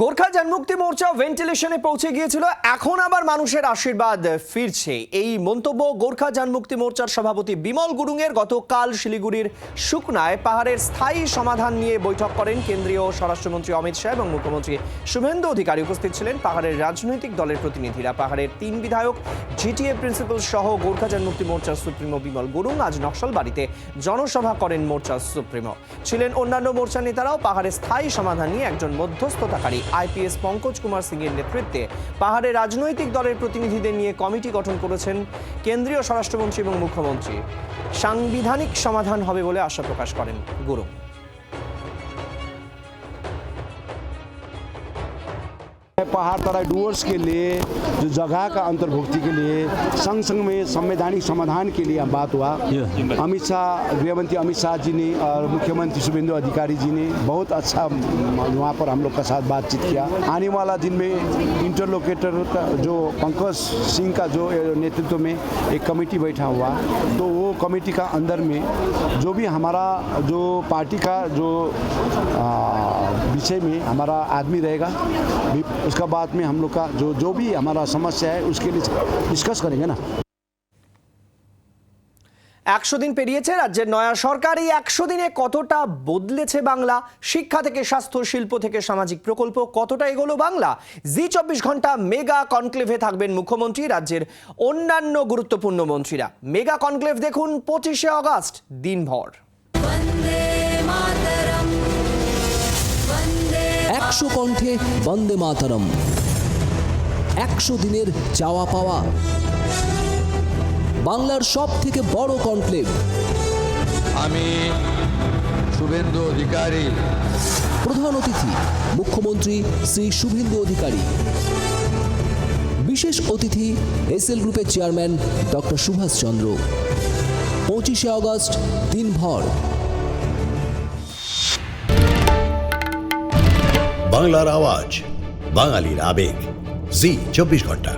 গোর্খা জনমুক্তি মোর্চা ভেন্টিলেশনে পৌঁছে গিয়েছিল, এখন আবার মানুষের আশীর্বাদ ফিরছে। এই মন্তব্য গোর্খা জনমুক্তি মোর্চার সভাপতি বিমল গুরুংয়ের। গতকাল শিলিগুড়ির সুকনায় পাহাড়ের স্থায়ী সমাধান নিয়ে বৈঠক করেন কেন্দ্রীয় স্বরাষ্ট্রমন্ত্রী অমিত শাহ এবং মুখ্যমন্ত্রী শুভেন্দু অধিকারী। উপস্থিত ছিলেন পাহাড়ের রাজনৈতিক দলের প্রতিনিধিরা। পাহাড়ের 3 বিধায়ক, জিটিএ প্রিন্সিপাল সহ গোর্খা জনমুক্তি মোর্চার সুপ্রিমো বিমল গুরুং আজ নকশালবাড়িতে জনসভা করেন মোর্চার সুপ্রিমো। ছিলেন অন্যান্য মোর্চার নেতারাও। পাহাড়ের স্থায়ী সমাধান নিয়ে একজন মধ্যস্থতাকারী আইপিএস পঙ্কজ কুমার সিং এর নেতৃত্বে পাহাড়ের রাজনৈতিক দলের প্রতিনিধিদের নিয়ে কমিটি গঠন করেছেন কেন্দ্রীয় স্বরাষ্ট্রমন্ত্রী এবং মুখ্যমন্ত্রী। সাংবিধানিক সমাধান হবে বলে আশা প্রকাশ করেন গুরুং। पहाड़ तराई डूअर्स के लिए जो जगह का अंतर्भुक्ति के लिए संग संग में संवैधानिक समाधान के लिए बात हुआ। अमित शाह, गृहमंत्री अमित शाह जी ने और मुख्यमंत्री शुभेंदु अधिकारी जी ने बहुत अच्छा वहाँ पर हम लोग का साथ बातचीत किया। आने वाला दिन में इंटरलोकेटर का जो पंकज सिंह का जो नेतृत्व में एक कमेटी बैठा हुआ, तो वो कमेटी का अंदर में जो भी हमारा जो पार्टी का जो विषय में हमारा आदमी रहेगा, उसका बाद में हम लोग का जो भी हमारा समस्या है उसके लिए डिस्कस करेंगे ना। 100 দিন পেরিয়েছে রাজ্যের নয়া সরকার। এই 100 দিনে কতটা বদলেছে বাংলা? শিক্ষা থেকে স্বাস্থ্য, শিল্প থেকে সামাজিক প্রকল্প, কতটা এগোলো বাংলা? জি 24 ঘন্টা মেগা কনক্লেভে থাকবেন মুখ্যমন্ত্রী, রাজ্যের অন্যান্য গুরুত্বপূর্ণ মন্ত্রীরা। মেগা কনক্লেভ দেখুন 25শে আগস্ট দিনভর। 100 কণ্ঠে বন্দে মাতরম, 100 দিনের চাওয়া পাওয়া, বাংলার সব থেকে বড় কনক্লেভ। আমি শুভেন্দু অধিকারী, প্রধান অতিথি মুখ্যমন্ত্রী শ্রী শুভেন্দু অধিকারী, বিশেষ অতিথি এসএল গ্রুপের চেয়ারম্যান ডক্টর সুভাষ চন্দ্র। 25শে আগস্ট দিনভর। বাংলার আওয়াজ, বাঙালির আবেগ, জি 24 ঘন্টা।